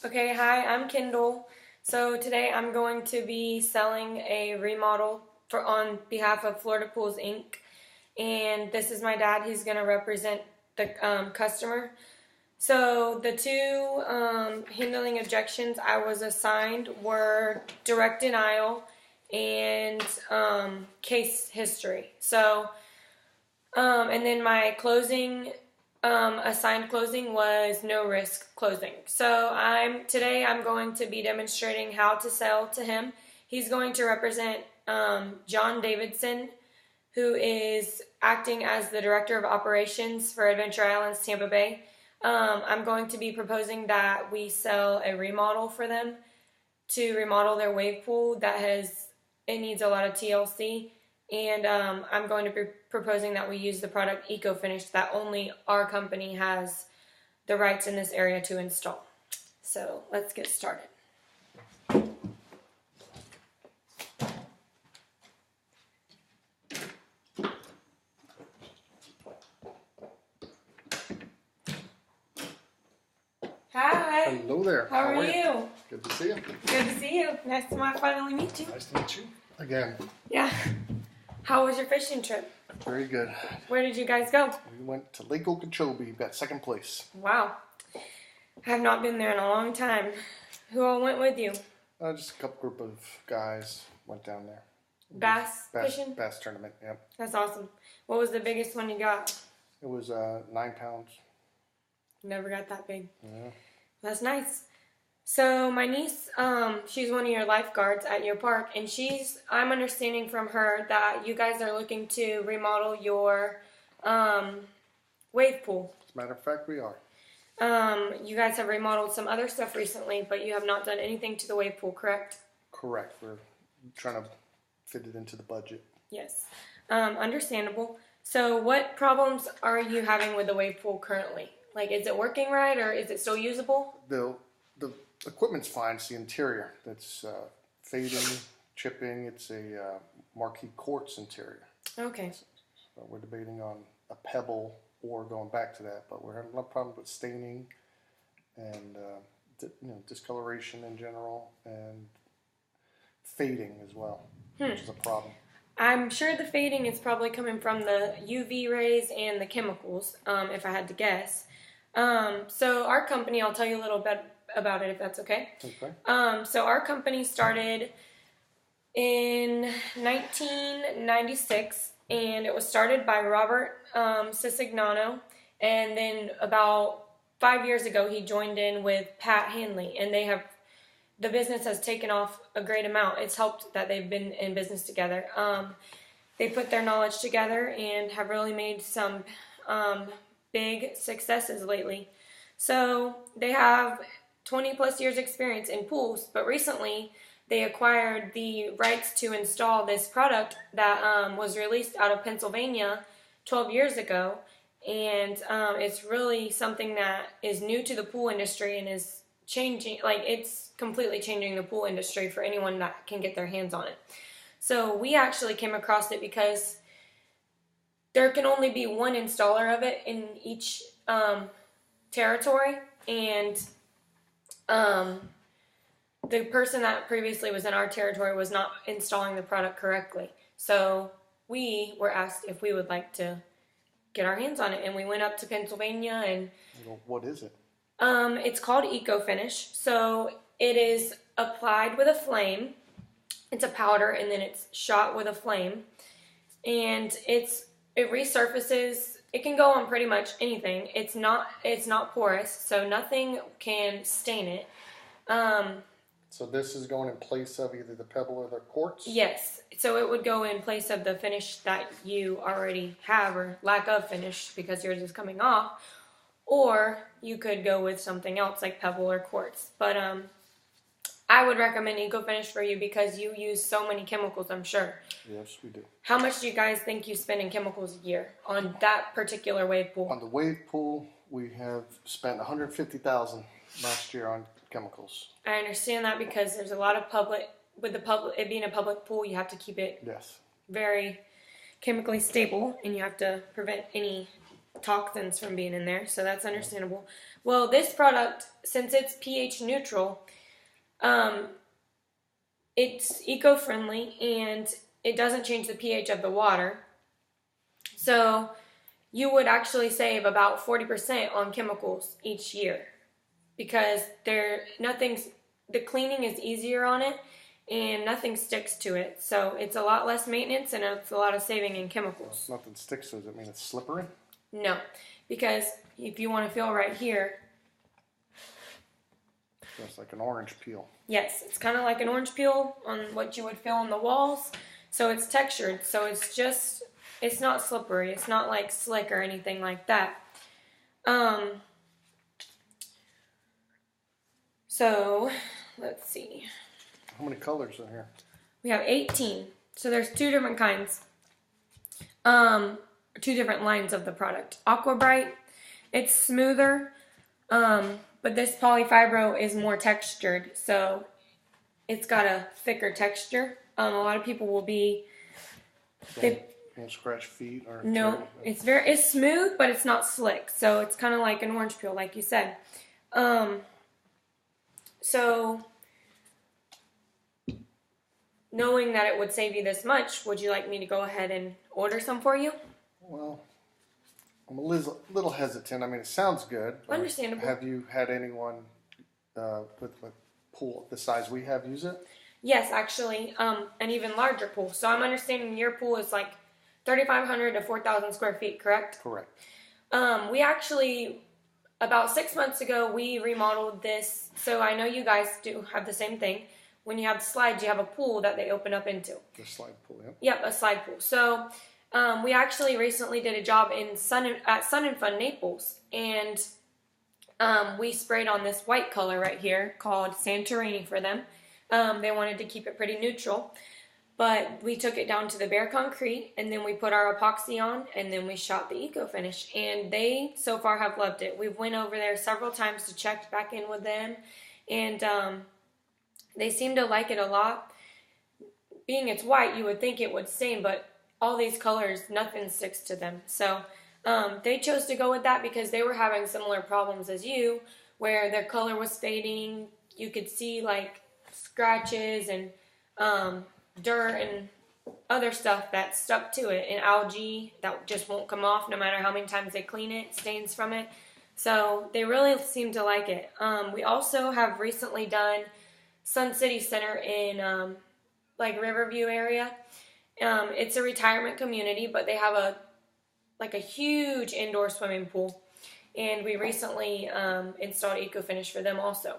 Okay, hi, I'm Kendall. So today I'm going to be selling a remodel on behalf of Florida Pools Inc. And this is my dad. He's going to represent the customer. So the two handling objections I was assigned were direct denial and case history. And then my assigned closing was no risk closing. So today I'm going to be demonstrating how to sell to him. He's going to represent John Davidson, who is acting as the Director of Operations for Adventure Islands, Tampa Bay. I'm going to be proposing that we sell a remodel for them to remodel their wave pool it needs a lot of TLC. And I'm going to be proposing that we use the product EcoFinish that only our company has the rights in this area to install. So let's get started. Hi. Hello there. How are you? Good to see you. Good to see you. Nice to finally meet you. Nice to meet you. Again. Yeah. How was your fishing trip? Very good. Where did you guys go? We went to Lake Okeechobee. Got second place. Wow. I have not been there in a long time. Who all went with you? Just a couple group of guys went down there. Bass fishing? Bass tournament, yep. That's awesome. What was the biggest one you got? It was 9 pounds. Never got that big. Yeah. That's nice. So my niece, she's one of your lifeguards at your park, and I'm understanding from her that you guys are looking to remodel your wave pool. As a matter of fact, we are. You guys have remodeled some other stuff recently, but you have not done anything to the wave pool, correct? Correct. We're trying to fit it into the budget. Yes. Understandable. So what problems are you having with the wave pool currently? Like, is it working right, or is it still usable? The equipment's fine. It's the interior that's fading, chipping. It's a Marquee Quartz interior. Okay. So we're debating on a pebble or going back to that, but we're having a lot of problems with staining and discoloration in general and fading as well, which is a problem. I'm sure the fading is probably coming from the UV rays and the chemicals, if I had to guess. So our company, I'll tell you a little bit about it if that's okay. Okay. So our company started in 1996, and it was started by Robert Cisignano, and then about 5 years ago he joined in with Pat Hanley, and the business has taken off a great amount. It's helped that they've been in business together. They put their knowledge together and have really made some big successes lately. So they have 20 plus years experience in pools, but recently they acquired the rights to install this product that was released out of Pennsylvania 12 years ago, and it's really something that is new to the pool industry and is changing, it's completely changing the pool industry for anyone that can get their hands on it. So we actually came across it because there can only be one installer of it in each territory, and the person that previously was in our territory was not installing the product correctly. So we were asked if we would like to get our hands on it, and we went up to Pennsylvania and... What is it? It's called EcoFinish. So it is applied with a flame. It's a powder, and then it's shot with a flame, and it resurfaces. It can go on pretty much anything. It's not porous, so nothing can stain it. So this is going in place of either the pebble or the quartz? Yes. So it would go in place of the finish that you already have, or lack of finish because yours is coming off, or you could go with something else like pebble or quartz. But I would recommend EcoFinish for you because you use so many chemicals, I'm sure. Yes, we do. How much do you guys think you spend in chemicals a year on that particular wave pool? On the wave pool, we have spent $150,000 last year on chemicals. I understand that because there's a lot of it being a public pool, you have to keep it Yes. very chemically stable, and you have to prevent any toxins from being in there, so that's understandable. Well, this product, since it's pH neutral, it's eco-friendly and it doesn't change the pH of the water. So you would actually save about 40% on chemicals each year because the cleaning is easier on it and nothing sticks to it. So it's a lot less maintenance and it's a lot of saving in chemicals. Nothing sticks to it. Does it mean it's slippery? No, because if you want to feel right here, It's like an orange peel. yes, it's kind of like an orange peel on what you would feel on the walls. So it's textured. So it's not slippery. It's not like slick or anything like that. So let's see. How many colors in here? We have 18. So there's two different kinds. Two different lines of the product. Aqua Bright, it's smoother. But this polyfibro is more textured, so it's got a thicker texture. A lot of people will be. Won't scratch feet or No, it's smooth, but it's not slick. So it's kind of like an orange peel, like you said. So knowing that it would save you this much, would you like me to go ahead and order some for you? Well, I'm a little hesitant. I mean, it sounds good. Understandable. Have you had anyone with a pool the size we have use it? Yes, actually, an even larger pool. So I'm understanding your pool is like 3,500 to 4,000 square feet, correct? Correct. We actually, about 6 months ago, we remodeled this. So I know you guys do have the same thing. When you have the slides, you have a pool that they open up into. The slide pool, yeah. Yep, a slide pool. So we actually recently did a job at Sun and Fun Naples, and we sprayed on this white color right here called Santorini for them. They wanted to keep it pretty neutral, but we took it down to the bare concrete, and then we put our epoxy on, and then we shot the eco finish, and they so far have loved it. We've went over there several times to check back in with them, and they seem to like it a lot. Being it's white, you would think it would stain, but all these colors, nothing sticks to them. So they chose to go with that because they were having similar problems as you, where their color was fading. You could see like scratches and dirt and other stuff that stuck to it, and algae that just won't come off no matter how many times they clean it, stains from it. So they really seem to like it. We also have recently done Sun City Center in like Riverview area. It's a retirement community, but they have a huge indoor swimming pool, and we recently installed EcoFinish for them also.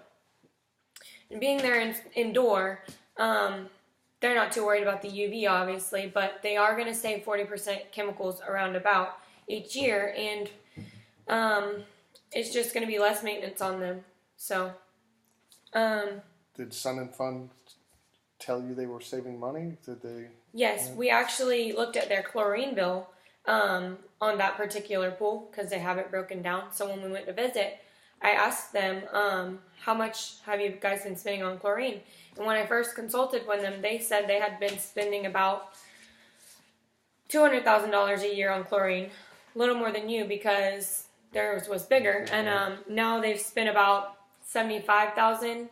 And being there indoor, they're not too worried about the UV, obviously, but they are going to save 40% chemicals around about each year, and it's just going to be less maintenance on them. So, did Sun and Fun tell you they were saving money? Did they? Yes, we actually looked at their chlorine bill on that particular pool because they have it broken down. So when we went to visit, I asked them, how much have you guys been spending on chlorine? And when I first consulted with them, they said they had been spending about $200,000 a year on chlorine, a little more than you because theirs was bigger. And now they've spent about $75,000.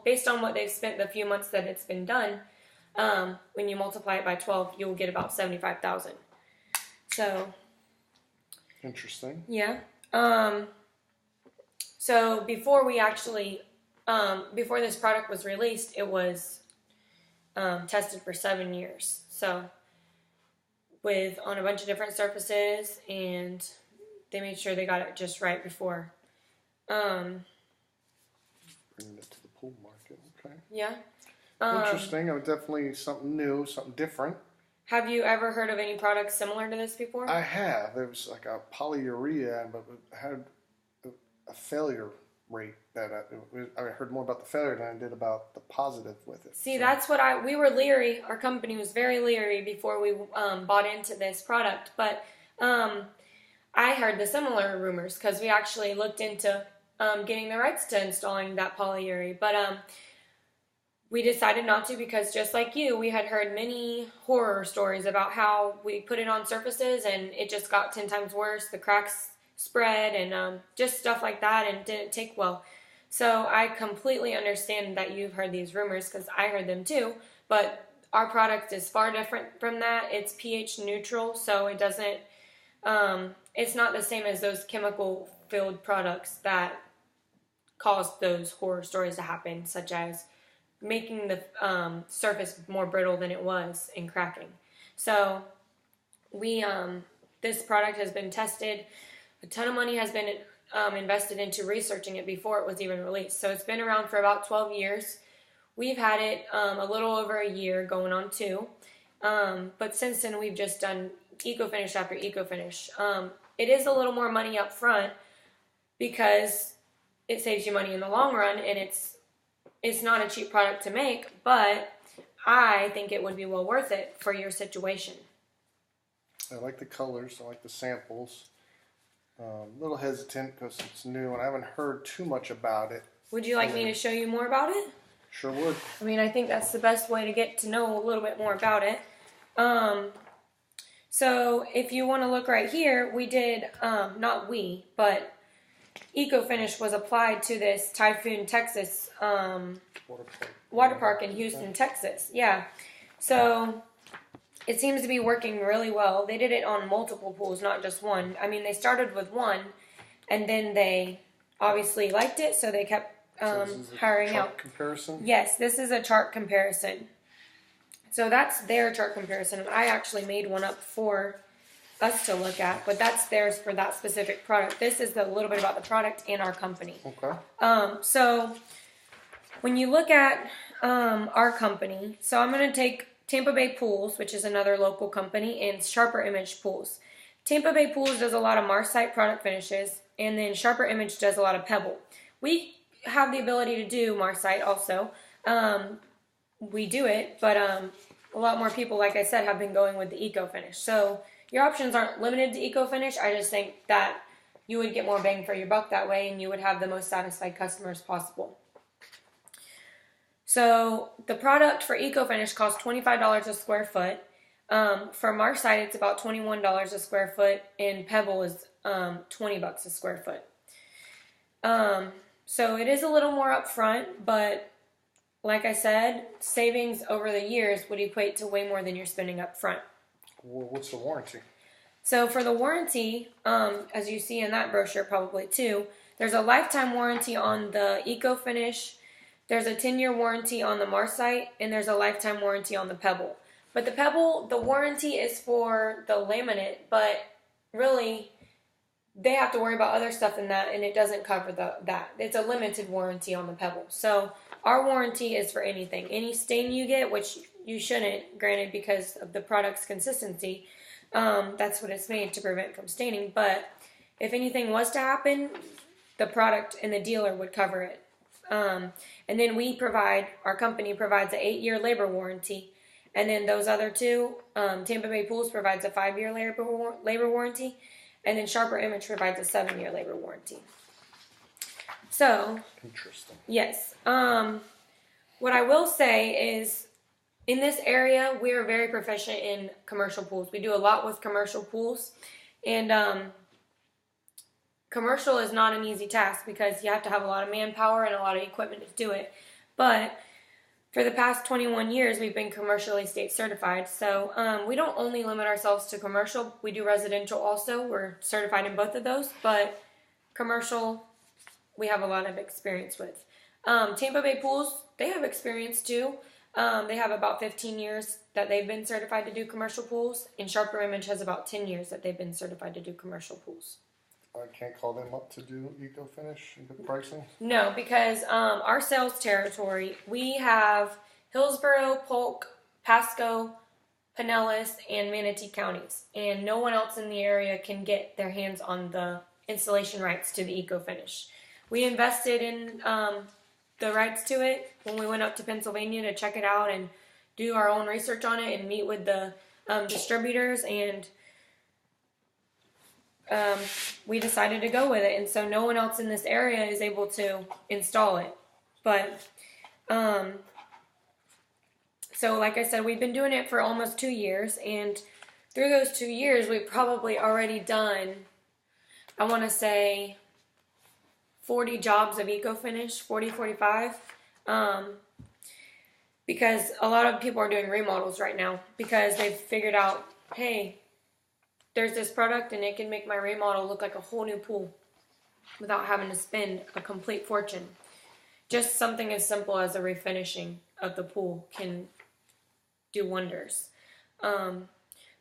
Based on what they've spent the few months that it's been done, when you multiply it by 12, you'll get about $75,000. So interesting. Yeah. So before we actually, before this product was released, it was tested for 7 years. So on a bunch of different surfaces, and they made sure they got it just right before. Bringing it to the pool market. Okay. Yeah. Interesting. Definitely something new, something different. Have you ever heard of any products similar to this before? I have. There was like a polyurea, but it had a failure rate that I heard more about the failure than I did about the positive with it. See, that's what we were leery. Our company was very leery before we bought into this product. But I heard the similar rumors because we actually looked into getting the rights to installing that polyurea. But we decided not to because just like you, we had heard many horror stories about how we put it on surfaces and it just got 10 times worse. The cracks spread and just stuff like that and didn't take well. So I completely understand that you've heard these rumors because I heard them too. But our product is far different from that. It's pH neutral, so it doesn't, it's not the same as those chemical filled products that caused those horror stories to happen, such as making the surface more brittle than it was and cracking. So we this product has been tested. A ton of money has been invested into researching it before it was even released. So it's been around for about 12 years. We've had it a little over a year, going on 2. But since then, we've just done eco-finish after eco-finish. It is a little more money up front because it saves you money in the long run, and it's not a cheap product to make, but I think it would be well worth it for your situation. I like the colors. I like the samples. A little hesitant because it's new and I haven't heard too much about it. Would you like me to show you more about it? Sure would. I mean, I think that's the best way to get to know a little bit more about it. So if you want to look right here, we did, not we, but eco-finish was applied to this Typhoon, Texas water park in Houston, Texas. Yeah. So it seems to be working really well. They did it on multiple pools, not just one. I mean, they started with one, and then they obviously liked it, so they kept hiring out. Comparison? Yes, this is a chart comparison. So that's their chart comparison. I actually made one up for us to look at, but that's theirs for that specific product. This is a little bit about the product and our company. Okay. So when you look at our company, so I'm going to take Tampa Bay Pools, which is another local company, and Sharper Image Pools. Tampa Bay Pools does a lot of Marcite product finishes, and then Sharper Image does a lot of Pebble. We have the ability to do Marcite also. We do it, but a lot more people, like I said, have been going with the Eco Finish. So your options aren't limited to Eco Finish. I just think that you would get more bang for your buck that way, and you would have the most satisfied customers possible. So the product for Eco Finish costs $25 a square foot. For Marcite, it's about $21 a square foot, and Pebble is $20 a square foot. So it is a little more upfront, but like I said, savings over the years would equate to way more than you're spending up front. Well, what's the warranty? So for the warranty, as you see in that brochure probably too, there's a lifetime warranty on the Eco Finish, there's a 10-year warranty on the Marcite, and there's a lifetime warranty on the Pebble. But the Pebble, the warranty is for the laminate, but really they have to worry about other stuff in that, and it doesn't cover that. It's a limited warranty on the Pebble. So our warranty is for anything. Any stain you get, which you shouldn't, granted, because of the product's consistency, that's what it's made to prevent from staining. But if anything was to happen, the product and the dealer would cover it. And then our company provides an 8-year labor warranty. And then those other two, Tampa Bay Pools provides a 5-year labor warranty. And then Sharper Image provides a 7-year labor warranty. So, interesting. Yes. What I will say is, in this area, we are very proficient in commercial pools. We do a lot with commercial pools. And commercial is not an easy task because you have to have a lot of manpower and a lot of equipment to do it. But for the past 21 years, we've been commercially state certified. So we don't only limit ourselves to commercial. We do residential also. We're certified in both of those. But commercial, we have a lot of experience with. Tampa Bay Pools, they have experience too. They have about 15 years that they've been certified to do commercial pools. And Sharper Image has about 10 years that they've been certified to do commercial pools. I can't call them up to do Eco Finish and good pricing? No, because our sales territory, we have Hillsborough, Polk, Pasco, Pinellas, and Manatee counties. And no one else in the area can get their hands on the installation rights to the Eco Finish. We invested in the rights to it when we went up to Pennsylvania to check it out and do our own research on it and meet with the distributors, and we decided to go with it. And so no one else in this area is able to install it. But So, like I said, we've been doing it for almost 2 years, and through those 2 years, we've probably already done, I want to say, 40 jobs of EcoFinish, 40, 45. Because a lot of people are doing remodels right now because they've figured out, hey, there's this product and it can make my remodel look like a whole new pool without having to spend a complete fortune. Just something as simple as a refinishing of the pool can do wonders.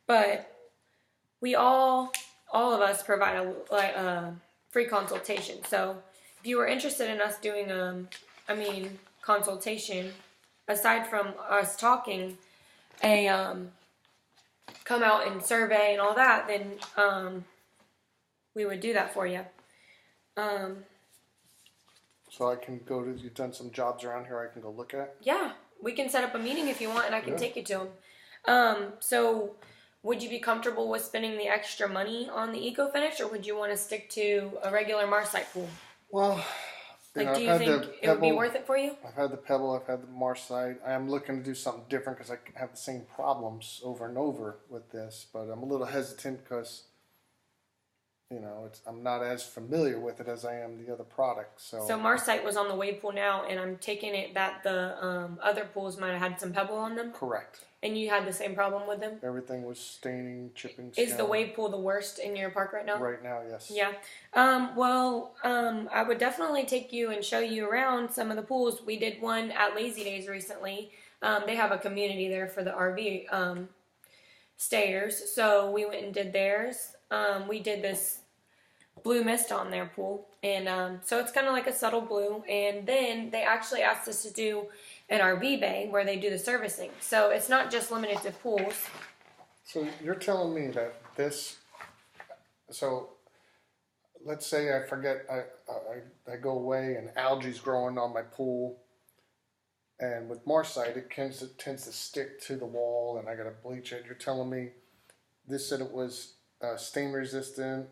But we all of us provide a free consultation. So if you were interested in us doing consultation, aside from us talking, come out and survey and all that, then we would do that for you. So I can go to, you've done some jobs around here I can go look at? Yeah, we can set up a meeting if you want, and I can take you to them. So would you be comfortable with spending the extra money on the EcoFinish, or would you want to stick to a regular Marcite pool? Well, do you think it would be worth it for you? I've had the Pebble, I've had the Marcite. I am looking to do something different because I have the same problems over and over with this, but I'm a little hesitant because, I'm not as familiar with it as I am the other products. So Marcite was on the wave pool now, and I'm taking it that the other pools might have had some pebble on them. Correct. And you had the same problem with them? Everything was staining, chipping. Is the wave pool the worst in your park right now? Right now, yes. Yeah. I would definitely take you and show you around some of the pools. We did one at Lazy Days recently. They have a community there for the RV stayers, so we went and did theirs. We did this blue mist on their pool, and so it's kind of like a subtle blue. And then they actually asked us to do an RV bay where they do the servicing, so it's not just limited to pools. So you're telling me that so let's say I forget, I go away and algae's growing on my pool, and with Marcite it tends to stick to the wall and I gotta bleach it. You're telling me this said it was stain resistant,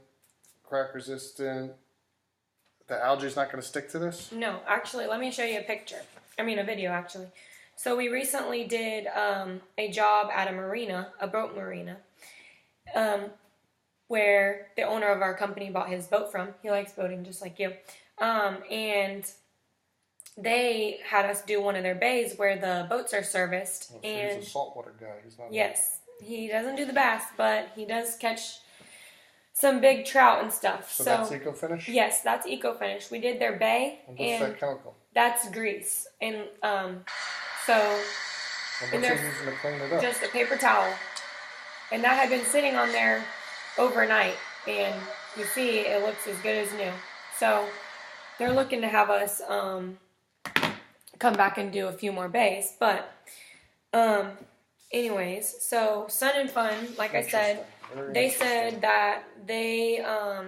crack resistant, the algae's not going to stick to this? No, actually, let me show you a video actually. So we recently did a job at a boat marina, where the owner of our company bought his boat from. He likes boating just like you. And they had us do one of their bays where the boats are serviced. Oh, so and he's a saltwater guy. He's not. Yes, he doesn't do the bass, but he does catch some big trout and stuff. So that's EcoFinish? Yes, that's EcoFinish. We did their bay. And what's that chemical? That's grease. And and what's he using to clean it up? Just a paper towel. And that had been sitting on there overnight. And you see it looks as good as new. So they're looking to have us come back and do a few more bays. But anyways, so Sun and Fun, like I said, they said that they are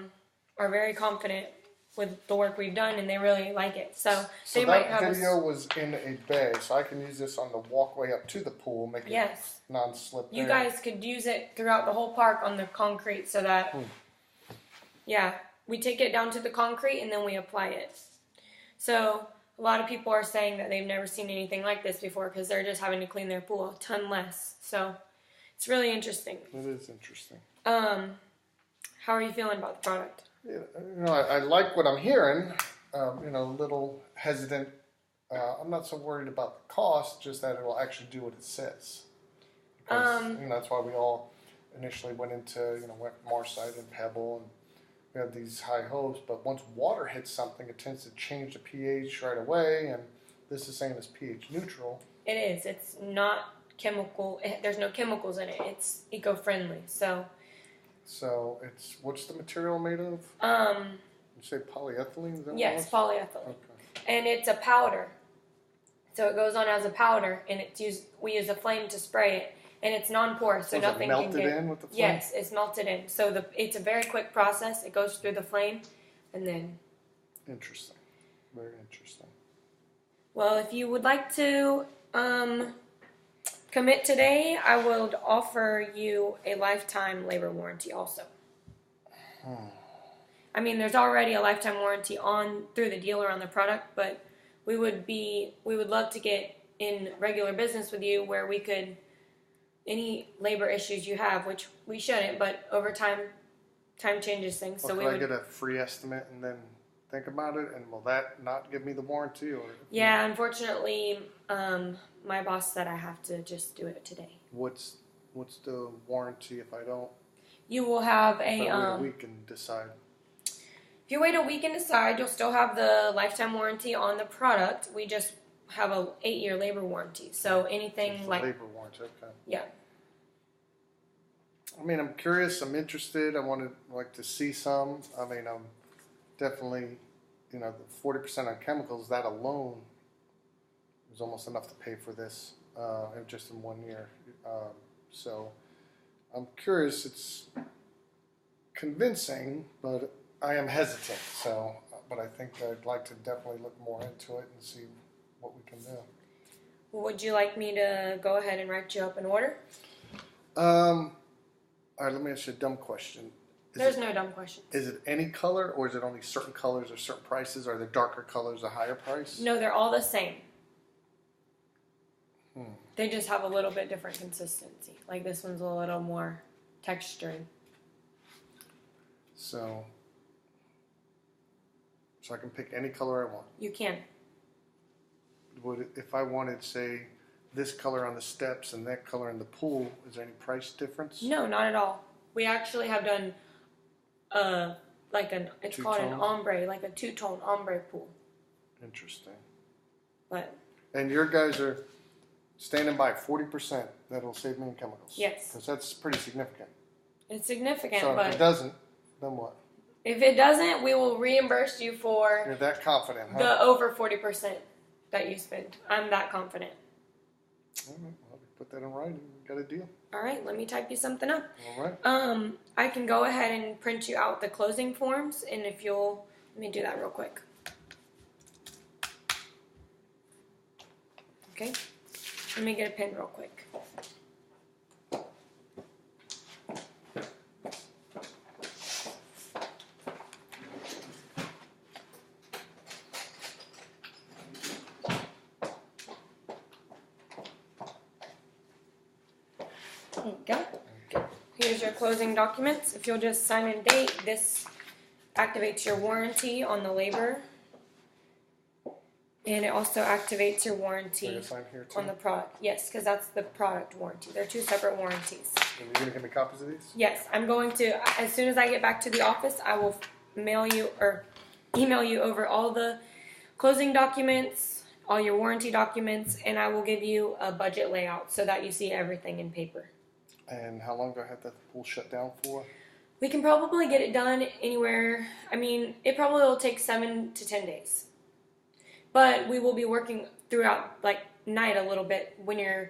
very confident with the work we've done, and they really like it. So they might have that video was in a bay, so I can use this on the walkway up to the pool, make it non-slip. You guys could use it throughout the whole park on the concrete, so that we take it down to the concrete and then we apply it. So a lot of people are saying that they've never seen anything like this before because they're just having to clean their pool a ton less. So it's really interesting. It is interesting. How are you feeling about the product? Yeah, I like what I'm hearing. A little hesitant. I'm not so worried about the cost, just that it will actually do what it says. Because, that's why we all initially went into, Marcite and Pebble, and we have these high hopes. But once water hits something, it tends to change the pH right away, and this is saying it's pH neutral. It is. It's not chemical. There's no chemicals in it. It's eco-friendly. So it's, what's the material made of? You say polyethylene? Is that yes, polyethylene. Okay. And it's a powder. So it goes on as a powder, and we use a flame to spray it, and it's non-porous, so nothing can get. Melted in with the flame? Yes, it's melted in. So it's a very quick process. It goes through the flame, and then. Interesting. Very interesting. Well, if you would like to commit today, I would offer you a lifetime labor warranty also. I mean, there's already a lifetime warranty through the dealer on the product, but we would love to get in regular business with you where we could, any labor issues you have, which we shouldn't, but over time changes things. Well, So we could I would. get a free estimate and then think about it? And will that not give me the warranty? Or Yeah, unfortunately, my boss said I have to just do it today. what's the warranty if I don't? You will have If I wait a a week and decide. if you wait a week and decide, you'll still have the lifetime warranty on the product. We just have a 8-year labor warranty. So anything It's a like labor warranty. Okay. yeah. I mean, I'm curious. I'm interested. I wanted like to see some. I mean, I'm definitely, the 40% on chemicals. That alone is almost enough to pay for this, just in 1 year. So I'm curious. It's convincing, but I am hesitant. So, but I think I'd like to definitely look more into it and see what we can do. Would you like me to go ahead and write you up an order? All right, let me ask you a dumb question. There's no dumb questions. Is it any color, or is it only certain colors or certain prices? Are the darker colors a higher price? No, they're all the same. They just have a little bit different consistency. Like this one's a little more textured. So I can pick any color I want. You can. If I wanted, say, this color on the steps and that color in the pool, is there any price difference? No, not at all. We actually have done it's called an Two-tone? ombre, like a two-tone ombre pool. Interesting. But And your guys are standing by 40%. That'll save me in chemicals. Yes. Because that's pretty significant. it's significant, So if but it doesn't, then what? if it doesn't, we will reimburse you for You're that confident, huh? the over 40% that you spend. I'm that confident. All right, well, put that in writing. We got a deal. All right, let me type you something up. All right. I can go ahead and print you out the closing forms, and if you'll, let me do that real quick. Okay, let me get a pen real quick. There you go. Here's your closing documents. If you'll just sign and date, this activates your warranty on the labor. And it also activates your So I warranty can sign here too? on the product. Yes, because that's the product warranty. They're two separate warranties. Are you going to give me copies of these? Yes, I'm going to, as soon as I get back to the office, I will mail you or email you over all the closing documents, all your warranty documents, and I will give you a budget layout so that you see everything in paper. And how long do I have that pool shut down for? We can probably get it done anywhere. I mean, it probably will take 7 to 10 days. But we will be working throughout, like, night a little bit when your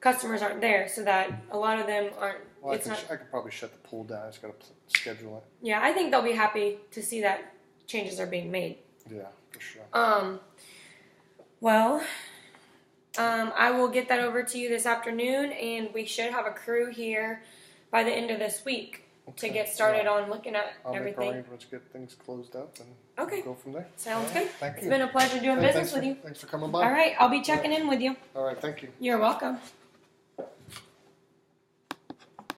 customers aren't there so that a lot of them aren't. Well, it's not. I could probably shut the pool down. I just got to schedule it. Yeah, I think they'll be happy to see that changes are being made. Yeah, for sure. I will get that over to you this afternoon, and we should have a crew here by the end of this week to get started on looking at I'll everything. make arrangements, get things closed up, and Okay. go from there. Sounds All right, good. Thank It's you. been a pleasure doing Hey, business with you. Thanks for coming by. All right, I'll be checking in with you. All right, thank you. You're welcome.